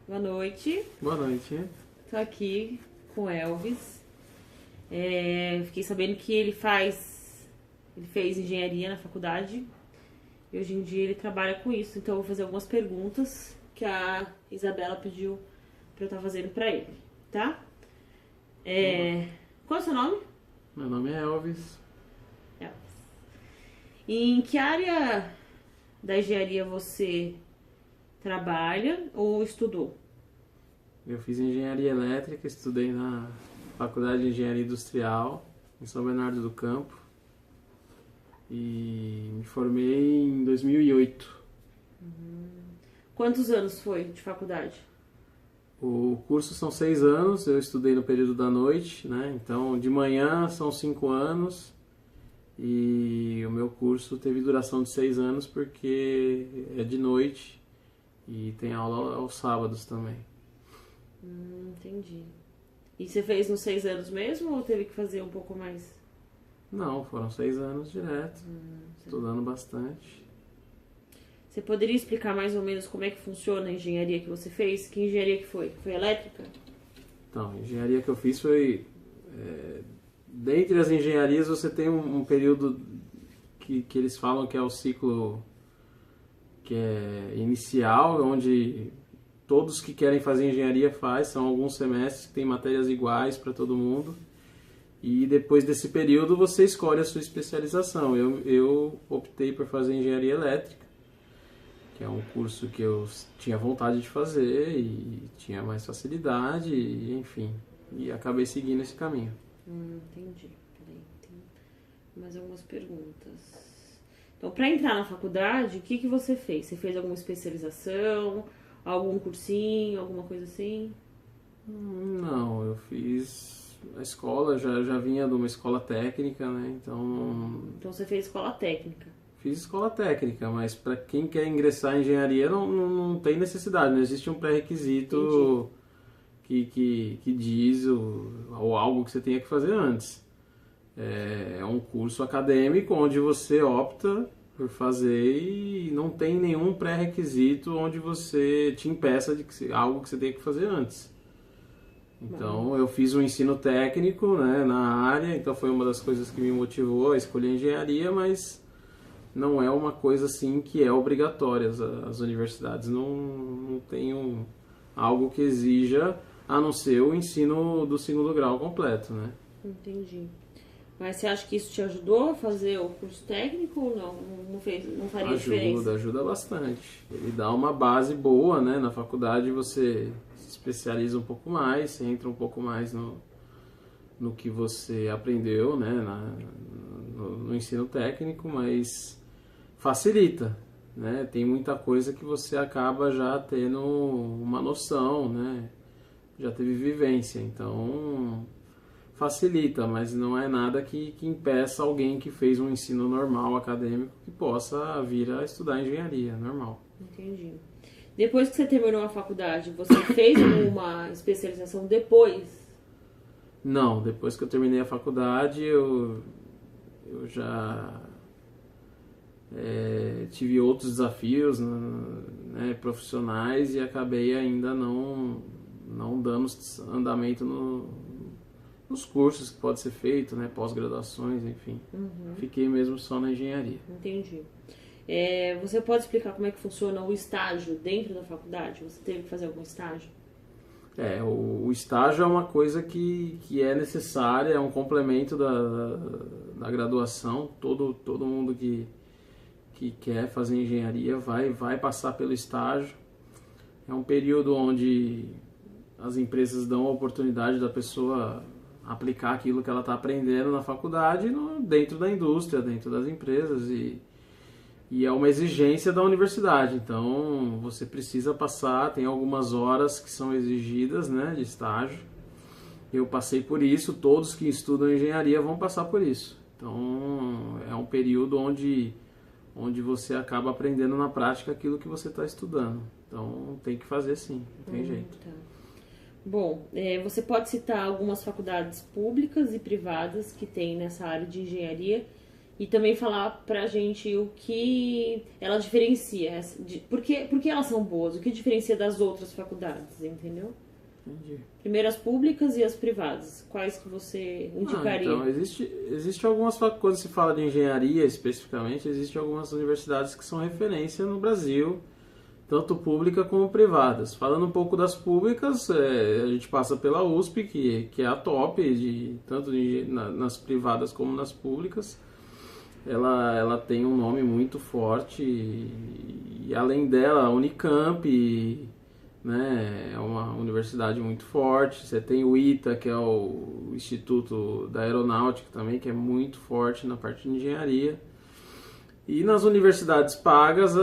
Boa noite. Boa noite. Tô aqui com o Elvis. Fiquei sabendo que ele fez engenharia na faculdade e hoje em dia ele trabalha com isso. Então eu vou fazer algumas perguntas que a Isabela pediu pra eu estar fazendo pra ele, tá? Qual é o seu nome? Meu nome é Elvis. Elvis. E em que área da engenharia você trabalha ou estudou? Eu fiz engenharia elétrica, estudei na Faculdade de Engenharia Industrial, em São Bernardo do Campo. E me formei em 2008. Quantos anos foi de faculdade? O curso são 6 anos, eu estudei no período da noite, né? Então, de manhã são 5 anos. E o meu curso teve duração de 6 anos porque é de noite e tem aula aos sábados também. Entendi. E você fez nos 6 anos mesmo ou teve que fazer um pouco mais? Não, foram 6 anos direto, estudando bastante. Você poderia explicar mais ou menos como é que funciona a engenharia que você fez? Que engenharia que foi? Foi elétrica? Então, a engenharia que eu fiz foi... dentre as engenharias você tem um período que eles falam que é o ciclo que é inicial, onde todos que querem fazer engenharia são alguns semestres que tem matérias iguais para todo mundo. E depois desse período você escolhe a sua especialização. Eu optei por fazer engenharia elétrica, que é um curso que eu tinha vontade de fazer e tinha mais facilidade, e, enfim, e acabei seguindo esse caminho. Entendi. Peraí, tem mais algumas perguntas. Então, para entrar na faculdade, o que você fez? Você fez alguma especialização, algum cursinho, alguma coisa assim? Não, eu fiz a escola, já vinha de uma escola técnica, né? Então, Então você fez escola técnica. fiz escola técnica, mas para quem quer ingressar em engenharia não tem necessidade, não existe um pré-requisito que diz ou algo que você tenha que fazer antes. É um curso acadêmico onde você opta por fazer e não tem nenhum pré-requisito onde você te impeça de algo que você tenha que fazer antes. Então eu fiz um ensino técnico, né, na área, então foi uma das coisas que me motivou a escolher engenharia, mas não é uma coisa assim que é obrigatória. As universidades não têm algo que exija, a não ser o ensino do segundo grau completo, né? Entendi. Mas você acha que isso te ajudou a fazer o curso técnico ou não? Não faria diferença? Ajuda bastante. Ele dá uma base boa, né? Na faculdade você se especializa um pouco mais, você entra um pouco mais no que você aprendeu, né? No ensino técnico, mas facilita, né? Tem muita coisa que você acaba já tendo uma noção, né? Já teve vivência, então facilita, mas não é nada que impeça alguém que fez um ensino normal, acadêmico, que possa vir a estudar engenharia, normal. Entendi. Depois que você terminou a faculdade, você fez uma especialização depois? Não, depois que eu terminei a faculdade, eu já tive outros desafios, né, profissionais, e acabei ainda não dando andamento nos cursos que pode ser feito, né, pós-graduações, enfim. Fiquei mesmo só na engenharia. Entendi. Você pode explicar como é que funciona o estágio dentro da faculdade? Você teve que fazer algum estágio? O estágio é uma coisa que é necessária, é um complemento da graduação. Todo mundo que quer fazer engenharia vai passar pelo estágio. É um período onde as empresas dão a oportunidade da pessoa aplicar aquilo que ela está aprendendo na faculdade dentro da indústria, dentro das empresas, e é uma exigência da universidade. Então você precisa passar, tem algumas horas que são exigidas, né, de estágio. Eu passei por isso, todos que estudam engenharia vão passar por isso. Então é um período onde você acaba aprendendo na prática aquilo que você está estudando. Então tem que fazer sim, não tem jeito. Tá. Bom, você pode citar algumas faculdades públicas e privadas que tem nessa área de engenharia E também falar pra gente o que ela diferencia, por que elas são boas, o que diferencia das outras faculdades, entendeu? Entendi. Primeiro as públicas e as privadas. Quais que você indicaria? Então, existe algumas, quando se fala de engenharia especificamente, existem algumas universidades que são referência no Brasil, tanto pública como privadas. Falando um pouco das públicas, a gente passa pela USP, que é a top, tanto nas privadas como nas públicas. Ela tem um nome muito forte e além dela, a Unicamp, né, é uma universidade muito forte. Você tem o ITA, que é o Instituto da Aeronáutica também, que é muito forte na parte de engenharia. E nas universidades pagas,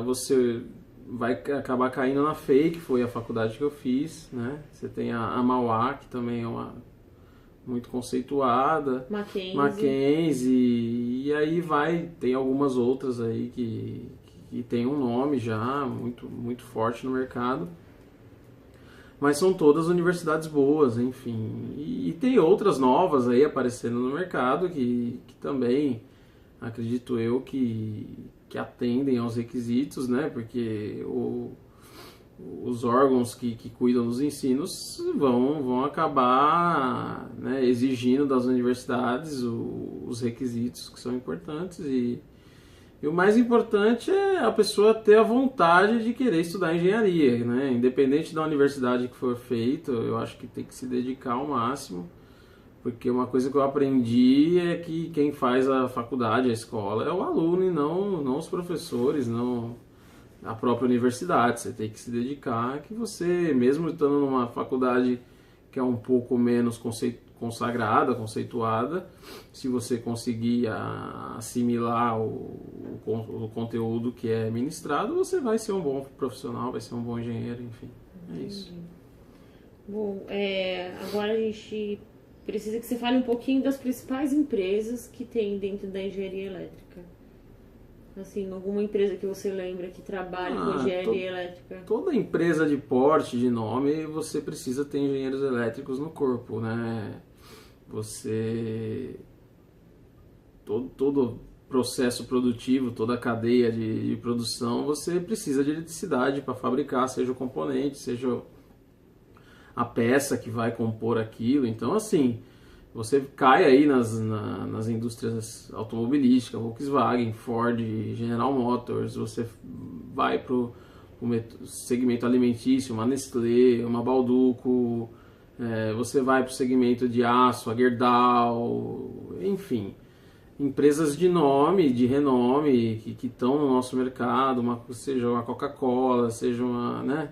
você vai acabar caindo na FEI, que foi a faculdade que eu fiz, né? Você tem a Mauá, que também é uma muito conceituada, Mackenzie, e aí tem algumas outras aí que tem um nome já muito, muito forte no mercado, mas são todas universidades boas, enfim, e tem outras novas aí aparecendo no mercado que também acredito eu que atendem aos requisitos, né, porque os órgãos que cuidam dos ensinos vão acabar, né, exigindo das universidades os requisitos que são importantes e o mais importante é a pessoa ter a vontade de querer estudar engenharia, né? Independente da universidade que for feito, eu acho que tem que se dedicar ao máximo, porque uma coisa que eu aprendi é que quem faz a faculdade, a escola, é o aluno e não os professores, não a própria universidade. Você tem que se dedicar, que você, mesmo estando numa faculdade que é um pouco menos consagrada, conceituada, se você conseguir assimilar o conteúdo que é ministrado, você vai ser um bom profissional, vai ser um bom engenheiro, enfim. É isso. Bom, agora a gente precisa que você fale um pouquinho das principais empresas que tem dentro da engenharia elétrica. Assim, alguma empresa que você lembra que trabalha com engenharia elétrica? Toda empresa de porte, de nome, você precisa ter engenheiros elétricos no corpo, né? Todo processo produtivo, toda a cadeia de produção, você precisa de eletricidade para fabricar, seja o componente, seja a peça que vai compor aquilo. Então, assim, você cai aí nas indústrias automobilísticas, Volkswagen, Ford, General Motors, você vai para o segmento alimentício, uma Nestlé, uma Bauducco, você vai para o segmento de aço, a Gerdau, enfim, empresas de nome, de renome, que estão no nosso mercado, seja uma Coca-Cola, seja uma, né,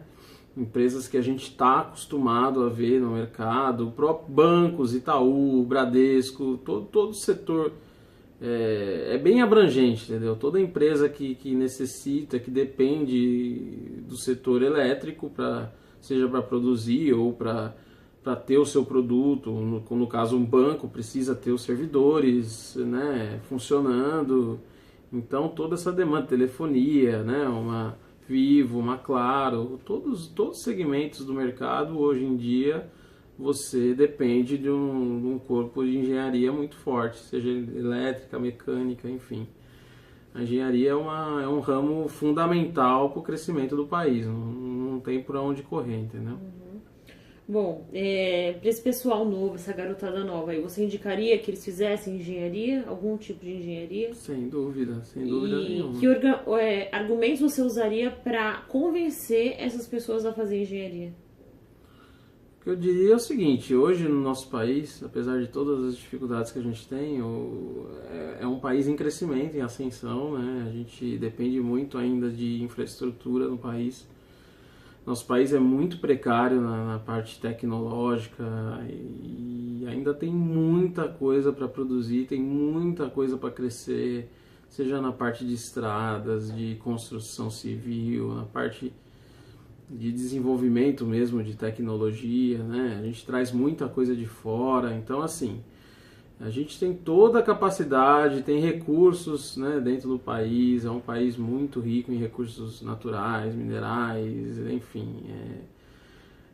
empresas que a gente está acostumado a ver no mercado, bancos, Itaú, Bradesco, todo o setor é bem abrangente, entendeu? Toda empresa que necessita, que depende do setor elétrico, seja para produzir ou para ter o seu produto, no caso um banco precisa ter os servidores, né, funcionando, então toda essa demanda, telefonia, né, uma Vivo, uma Claro, todos os segmentos do mercado hoje em dia você depende de um corpo de engenharia muito forte, seja elétrica, mecânica, enfim. A engenharia é um ramo fundamental para o crescimento do país, não tem por onde correr, entendeu? Bom, para esse pessoal novo, essa garotada nova aí, você indicaria que eles fizessem engenharia, algum tipo de engenharia? Sem dúvida nenhuma. Que argumentos você usaria para convencer essas pessoas a fazer engenharia? O que eu diria é o seguinte, hoje no nosso país, apesar de todas as dificuldades que a gente tem, é um país em crescimento, em ascensão, né? A gente depende muito ainda de infraestrutura no país. Nosso país é muito precário na parte tecnológica e ainda tem muita coisa para produzir, tem muita coisa para crescer, seja na parte de estradas, de construção civil, na parte de desenvolvimento mesmo de tecnologia, né? A gente traz muita coisa de fora, então assim, a gente tem toda a capacidade, tem recursos, né, dentro do país, é um país muito rico em recursos naturais, minerais, enfim.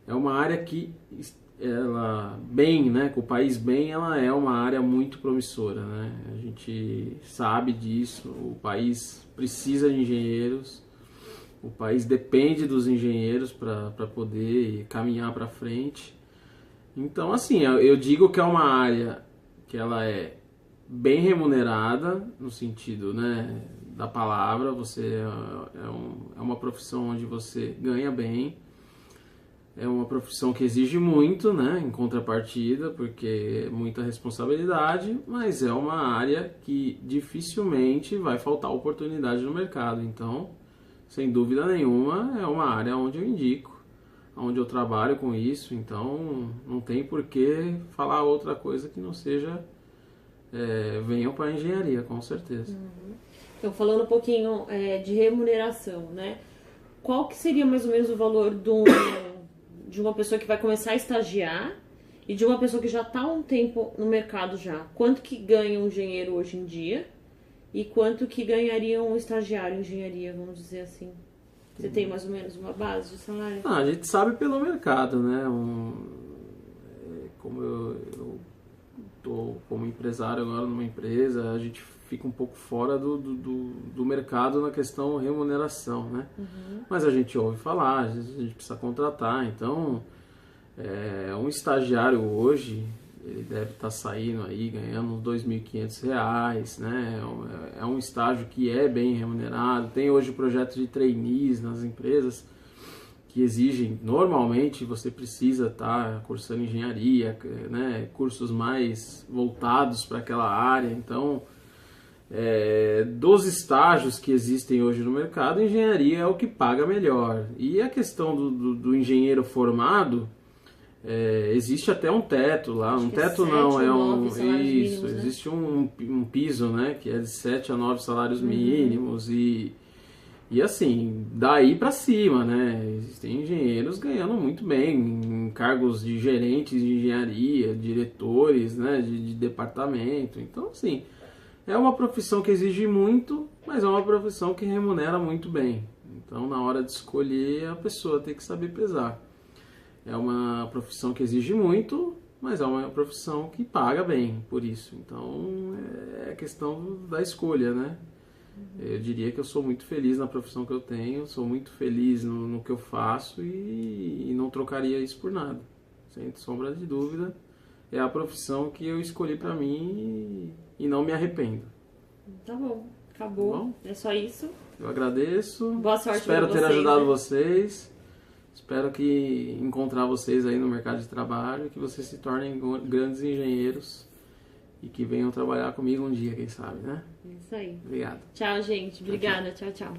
é uma área que ela bem, né, com o país bem, ela é uma área muito promissora, né? A gente sabe disso, o país precisa de engenheiros, o país depende dos engenheiros para poder caminhar para frente. Então, assim, eu digo que é uma área que ela é bem remunerada, no sentido, né, da palavra. Você é uma profissão onde você ganha bem, é uma profissão que exige muito, né, em contrapartida, porque é muita responsabilidade, mas é uma área que dificilmente vai faltar oportunidade no mercado. Então, sem dúvida nenhuma, é uma área onde eu indico, onde eu trabalho com isso, então não tem por que falar outra coisa que não seja venham para a engenharia, com certeza. Então, falando um pouquinho de remuneração, né? Qual que seria mais ou menos o valor de uma pessoa que vai começar a estagiar e de uma pessoa que já está há um tempo no mercado já? Quanto que ganha um engenheiro hoje em dia e quanto que ganharia um estagiário em engenharia, vamos dizer assim? Você tem mais ou menos uma base de salário? A gente sabe pelo mercado, né? Como eu tô como empresário agora numa empresa, a gente fica um pouco fora do mercado na questão remuneração, né? Mas a gente ouve falar, às vezes a gente precisa contratar, então um estagiário hoje, ele deve estar saindo aí ganhando uns R$ 2.500, né? É um estágio que é bem remunerado. Tem hoje o projeto de trainees nas empresas que exigem, normalmente você precisa estar cursando engenharia, né? Cursos mais voltados para aquela área. Então, dos estágios que existem hoje no mercado, a engenharia é o que paga melhor. E a questão do engenheiro formado, existe até um teto lá, um teto não, isso, existe um piso, né, que é de 7 a 9 salários mínimos e assim, daí para cima, né, existem engenheiros ganhando muito bem, em cargos de gerentes de engenharia, diretores, né, de departamento, então assim, é uma profissão que exige muito, mas é uma profissão que remunera muito bem, então na hora de escolher a pessoa tem que saber pesar. É uma profissão que exige muito, mas é uma profissão que paga bem por isso. Então, é questão da escolha, né? Eu diria que eu sou muito feliz na profissão que eu tenho, sou muito feliz no que eu faço e não trocaria isso por nada. Sem sombra de dúvida, é a profissão que eu escolhi para mim e não me arrependo. Tá bom, acabou. Tá bom? É só isso. Eu agradeço. Boa sorte. Espero pra vocês, ter ajudado né? vocês. Espero que encontrar vocês aí no mercado de trabalho, que vocês se tornem grandes engenheiros e que venham trabalhar comigo um dia, quem sabe, né? Isso aí. Obrigado. Tchau, gente. Obrigada. Tchau, tchau.